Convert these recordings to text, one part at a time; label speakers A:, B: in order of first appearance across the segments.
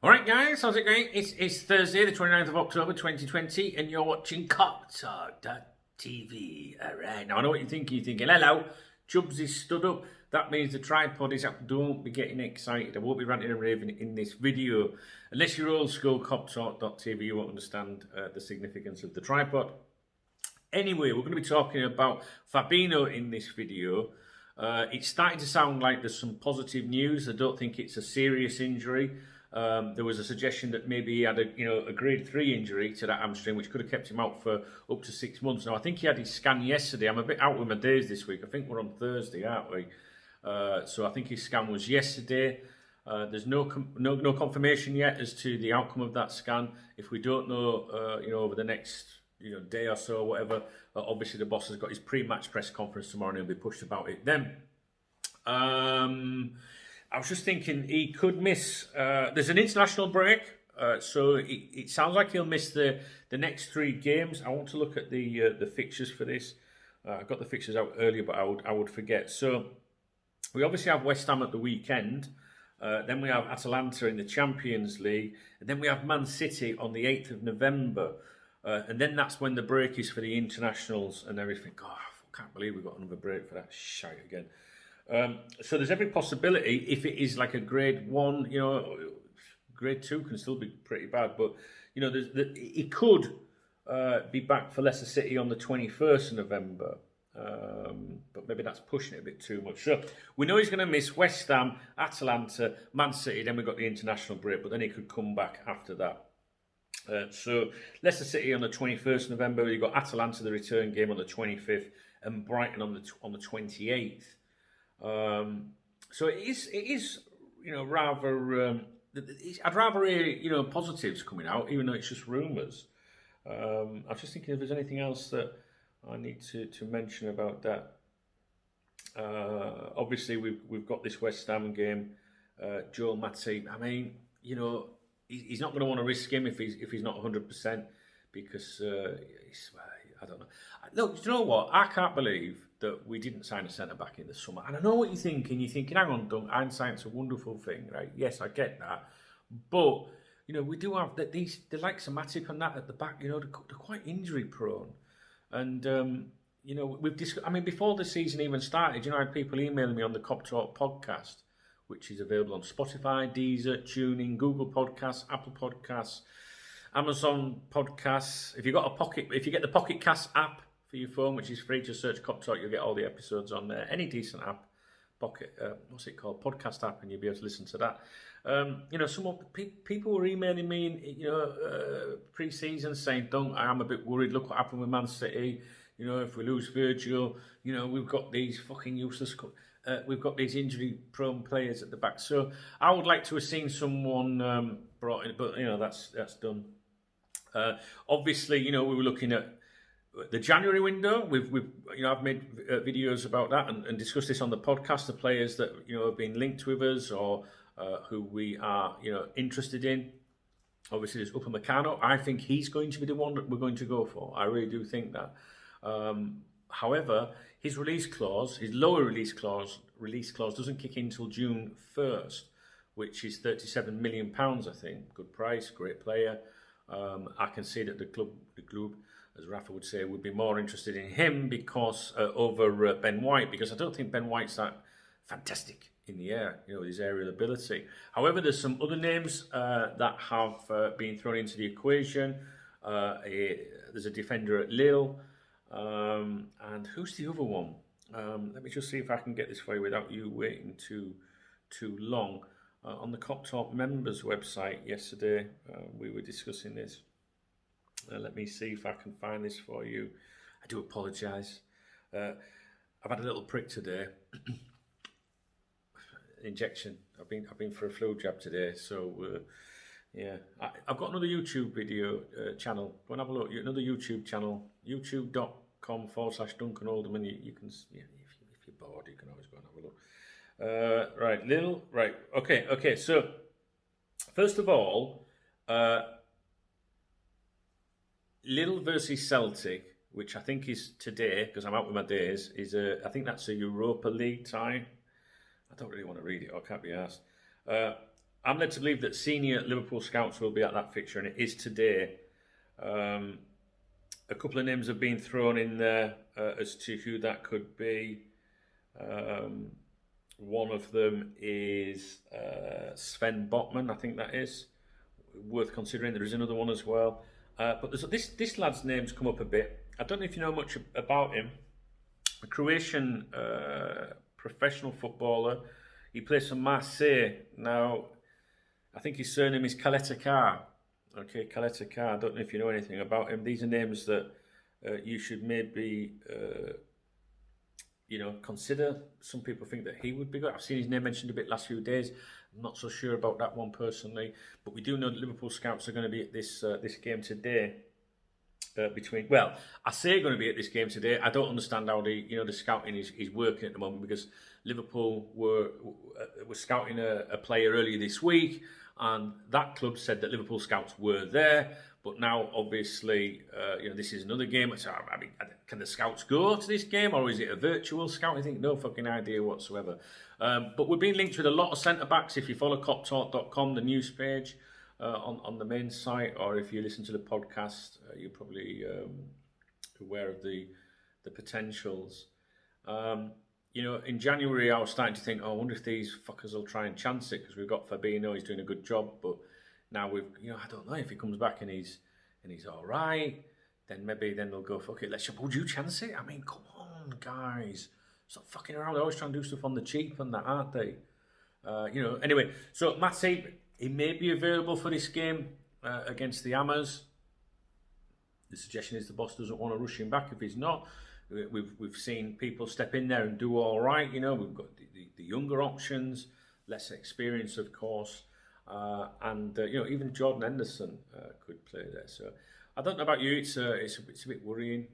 A: Alright guys, how's it going? It's Thursday, the 29th of October 2020, and you're watching KopTalk.tv. Alright, now I know what you're thinking. You're thinking, hello, Chubbs is stood up. That means the tripod is up. Don't be getting excited. I won't be ranting and raving in this video. Unless you're old school KopTalk.tv, you won't understand the significance of the tripod. Anyway, we're going to be talking about Fabinho in this video. It's starting to sound like there's some positive news. I don't think it's a serious injury. There was a suggestion that maybe he had a grade 3 injury to that hamstring, which could have kept him out for up to 6 months. Now, I think he had his scan yesterday. I'm a bit out with my days this week. I think we're on Thursday, aren't we? So I think his scan was yesterday. There's no confirmation yet as to the outcome of that scan. If we don't know, over the next day or so, or whatever, obviously the boss has got his pre-match press conference tomorrow and he'll be pushed about it then. I was just thinking he could miss. There's an international break, so it sounds like he'll miss the next 3 games. I want to look at the fixtures for this. I got the fixtures out earlier, but I would forget. So we obviously have West Ham at the weekend. Then we have Atalanta in the Champions League, and then we have Man City on the 8th of November, and then that's when the break is for the internationals and everything. God, I can't believe we've got another break for that shite again. So there's every possibility, if it is like a grade 1, grade 2 can still be pretty bad, but he could be back for Leicester City on the 21st of November, but maybe that's pushing it a bit too much. So we know he's going to miss West Ham, Atalanta, Man City, then we've got the international break, but then he could come back after that. So Leicester City on the 21st of November, you've got Atalanta, the return game, on the 25th, and Brighton on the 28th. So it is rather. I'd rather hear positives coming out, even though it's just rumours. I'm just thinking if there's anything else that I need to mention about that. Obviously, we've got this West Ham game. Joel Matip. I mean, he's not going to want to risk him if he's not 100%, because I don't know. Look, you know what? I can't believe that we didn't sign a centre-back in the summer. And I know what you're thinking. You're thinking, hang on, Dunk, hindsight's a wonderful thing, right? Yes, I get that. But, we do have the likes of Matip and that at the back, they're quite injury-prone. And, before the season even started, I had people emailing me on the KopTalk podcast, which is available on Spotify, Deezer, TuneIn, Google Podcasts, Apple Podcasts, Amazon Podcasts. If you get the Pocket Cast app for your phone, which is free, just search KopTalk, you'll get all the episodes on there. Any decent app, podcast app, and you'll be able to listen to that. Some people were emailing me, pre-season saying, "Don't, I am a bit worried. Look what happened with Man City. If we lose Virgil, we've got these fucking useless. We've got these injury-prone players at the back." So I would like to have seen someone brought in, but that's done. Obviously, we were looking at the January window. I've made videos about that and discussed this on the podcast. The players that have been linked with us or who we are interested in. Obviously, there's Upamecano. I think he's going to be the one that we're going to go for. I really do think that. However, his lower release clause doesn't kick in until June 1st, which is £37 million, I think. Good price, great player. I can see that the club, as Rafa would say, would be more interested in him because over Ben White, because I don't think Ben White's that fantastic in the air, his aerial ability. However, there's some other names that have been thrown into the equation. There's a defender at Lille. And who's the other one? Let me just see if I can get this for you without you waiting too long. On the KopTalk members website yesterday, we were discussing this. Let me see if I can find this for you. I do apologise. I've had a little prick today. Injection. I've been for a flu jab today, so yeah. I've got another YouTube video channel. Go and have a look. Another YouTube channel, youtube.com/Duncan Alderman. You can, if you're bored, you can always go and have a look. Right, Lil. Right, okay. So first of all, Lille versus Celtic, which I think is today because I'm out with my days. I think that's a Europa League tie. I don't really want to read it. I can't be asked. I'm led to believe that senior Liverpool scouts will be at that fixture, and it is today. A couple of names have been thrown in there as to who that could be. One of them is Sven Botman, I think that is. Worth considering. There is another one as well. But this lad's name's come up a bit. I don't know if you know much about him. A Croatian professional footballer. He plays for Marseille. Now, I think his surname is Kaletakar. Okay, Kaletakar. I don't know if you know anything about him. These are names that you should maybe, consider. Some people think that he would be good. I've seen his name mentioned a bit last few days. I'm not so sure about that one personally. But we do know that Liverpool scouts are going to be at this game today. I say going to be at this game today. I don't understand how the scouting is working at the moment, because Liverpool were scouting a player earlier this week, and that club said that Liverpool scouts were there. But now, obviously, this is another game. So, I mean, can the scouts go to this game, or is it a virtual scout? I think no fucking idea whatsoever. But we're being linked with a lot of centre-backs. If you follow KopTalk.com, the news page, on the main site, or if you listen to the podcast, you're probably aware of the potentials. In January, I was starting to think, I wonder if these fuckers will try and chance it, because we've got Fabinho, he's doing a good job, but now I don't know if he comes back and he's all right, then they'll go, fuck it, would you chance it? I mean, come on, guys, stop fucking around. They're always trying to do stuff on the cheap and that, aren't they? Anyway, so Matip, he may be available for this game against the Hammers. The suggestion is the boss doesn't want to rush him back if he's not. We've seen people step in there and do all right. We've got the younger options, less experience, of course, and even Jordan Henderson could play there. So I don't know about you. It's a bit worrying.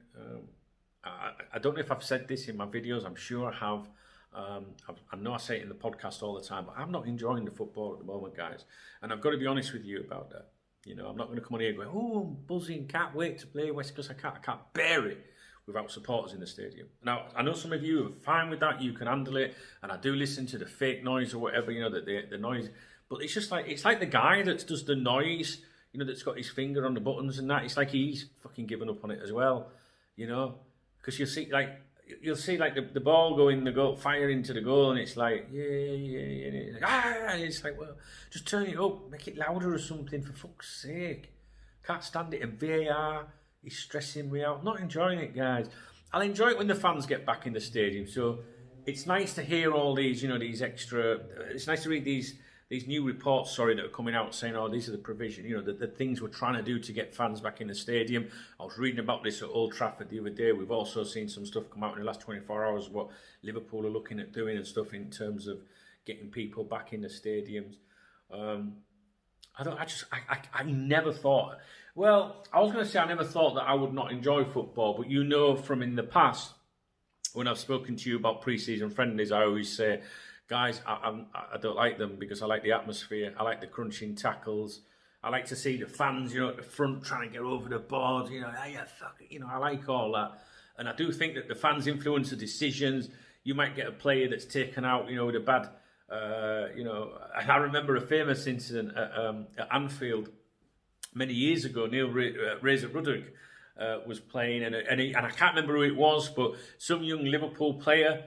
A: I don't know if I've said this in my videos. I'm sure I have. I know I say it in the podcast all the time, but I'm not enjoying the football at the moment, guys. And I've got to be honest with you about that. I'm not going to come on here going, I'm buzzing, can't wait to play West Coast. I can't bear it without supporters in the stadium. Now, I know some of you are fine with that. You can handle it. And I do listen to the fake noise or whatever, the noise. But it's just it's like the guy that does the noise, that's got his finger on the buttons and that. It's like he's fucking given up on it as well, because you'll see the ball go in the goal, fire into the goal, and it's like, yeah. And it's like, and it's like, well, just turn it up, make it louder or something, for fuck's sake. Can't stand it. And VAR is stressing me out. Not enjoying it, guys. I'll enjoy it when the fans get back in the stadium. So it's nice to hear all these, these extra. It's nice to read these new reports, that are coming out saying, these are the provision, the things we're trying to do to get fans back in the stadium. I was reading about this at Old Trafford the other day. We've also seen some stuff come out in the last 24 hours, what Liverpool are looking at doing and stuff in terms of getting people back in the stadiums. I never thought, I was going to say I never thought that I would not enjoy football, but from in the past, when I've spoken to you about pre-season friendlies, I always say, guys, I don't like them because I like the atmosphere. I like the crunching tackles. I like to see the fans, at the front trying to get over the board. I like all that. And I do think that the fans influence the decisions. You might get a player that's taken out, with a bad, I remember a famous incident at Anfield many years ago. Razor Ruddock was playing, and I can't remember who it was, but some young Liverpool player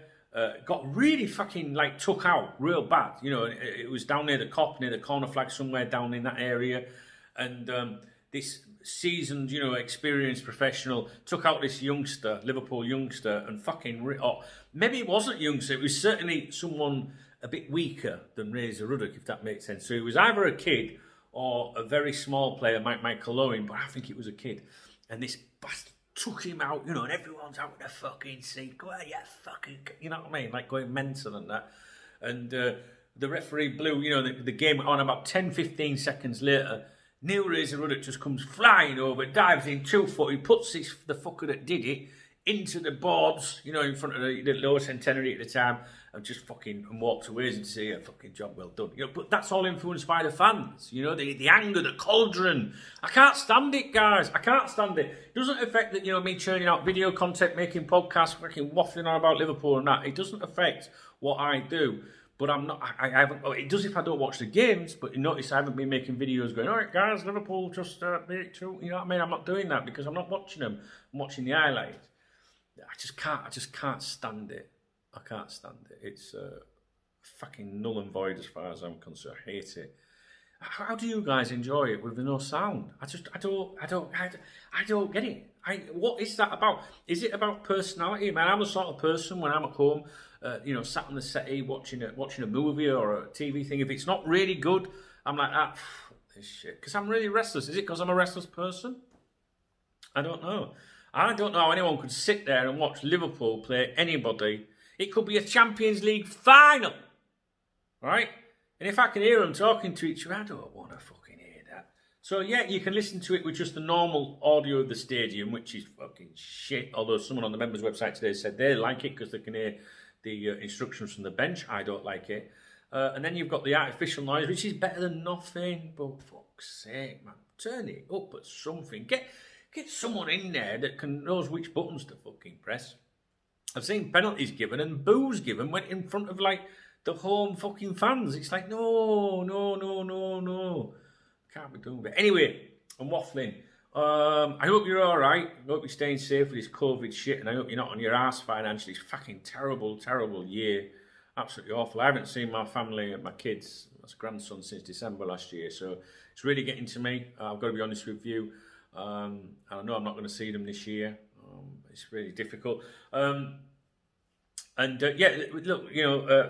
A: got really fucking took out real bad. It was down near the Kop, near the corner flag, somewhere down in that area. And this seasoned, experienced professional took out this youngster, Liverpool youngster, and fucking maybe it wasn't youngster. It was certainly someone a bit weaker than Razor Ruddock, if that makes sense. So it was either a kid or a very small player, Michael Owen, but I think it was a kid. And this bastard took him out, and everyone's out in their fucking seat. Go ahead, yeah, fucking, you know what I mean? Going mental and that. And the referee blew, the game went on. About 10-15 seconds later, Neil Razor Ruddock just comes flying over, dives in 2 foot, he puts the fucker that did it into the boards, in front of the lower centenary at the time, and just fucking walked away and say, a fucking job well done. But that's all influenced by the fans, the anger, the cauldron. I can't stand it, guys. I can't stand it. It doesn't affect that, me churning out video content, making podcasts, fucking waffling on about Liverpool and that. It doesn't affect what I do. But I'm not. I haven't. Oh, it does if I don't watch the games. But you notice I haven't been making videos going, all right, guys, Liverpool just beat it too. You know what I mean? I'm not doing that because I'm not watching them. I'm watching the highlights. I just can't stand it. I can't stand it. It's fucking null and void as far as I'm concerned. I hate it. How do you guys enjoy it with no sound? I don't get it. What is that about? Is it about personality? Man, I'm the sort of person when I'm at home, sat on the settee watching a movie or a TV thing. If it's not really good, I'm like, this shit. Because I'm really restless. Is it because I'm a restless person? I don't know. I don't know how anyone could sit there and watch Liverpool play anybody. It could be a Champions League final, right? And if I can hear them talking to each other, I don't want to fucking hear that. So yeah, you can listen to it with just the normal audio of the stadium, which is fucking shit. Although someone on the members' website today said they like it because they can hear the instructions from the bench. I don't like it. And then you've got the artificial noise, which is better than nothing. But fuck's sake, man, turn it up at something. Get someone in there that knows which buttons to fucking press. I've seen penalties given and boos given went in front of like the home fucking fans. It's like, no. Can't be doing that. Anyway, I'm waffling. I hope you're all right. I hope you're staying safe with this COVID shit, and I hope you're not on your ass financially. It's fucking terrible, terrible year. Absolutely awful. I haven't seen my family and my kids, my grandson, since December last year, so it's really getting to me. I've got to be honest with you. I know I'm not going to see them this year. It's really difficult. Look,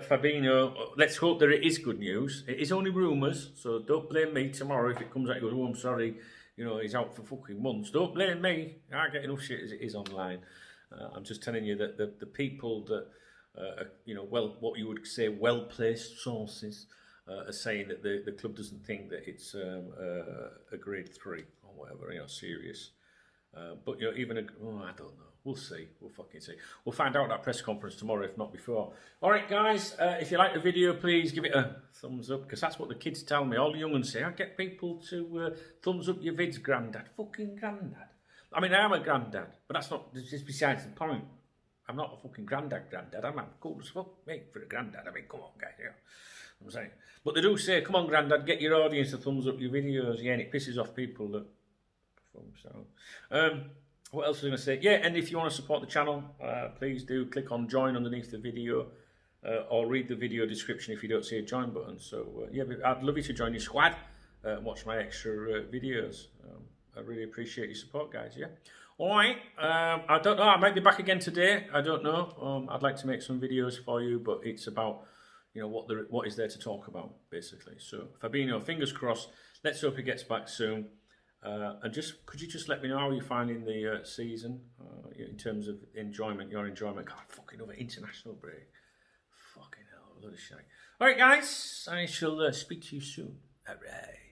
A: Fabinho, let's hope that it is good news. It is only rumours, so don't blame me tomorrow if it comes out and goes, oh, I'm sorry, he's out for fucking months. Don't blame me. I get enough shit as it is online. I'm just telling you that the people that, what you would say well-placed sources are saying that the club doesn't think that it's a grade 3 or whatever, serious. But even I don't know. We'll see. We'll fucking see. We'll find out at that press conference tomorrow, if not before. All right, guys. If you like the video, please give it a thumbs up, because that's what the kids tell me. All the young ones say, I get people to thumbs up your vids, granddad. Fucking granddad. I mean, I am a granddad, but that's not just besides the point. I'm not a fucking granddad. I'm cool as fuck, mate, for a granddad. I mean, come on, guys. Yeah. I'm saying. But they do say, come on, granddad, get your audience to thumbs up your videos. Yeah, and it pisses off people that. So, what else was I going to say? Yeah, and if you want to support the channel, please do click on join underneath the video, or read the video description if you don't see a join button. So yeah, I'd love you to join your squad and watch my extra videos. I really appreciate your support, guys. Yeah. All right. I don't know. I might be back again today. I don't know. I'd like to make some videos for you, but it's about what is there to talk about basically. So Fabinho, fingers crossed. Let's hope he gets back soon. And could you just let me know how you're finding the season in terms of enjoyment, your enjoyment? God, fucking over international break. Fucking hell, a load of shit. All right, guys, I shall speak to you soon. All right.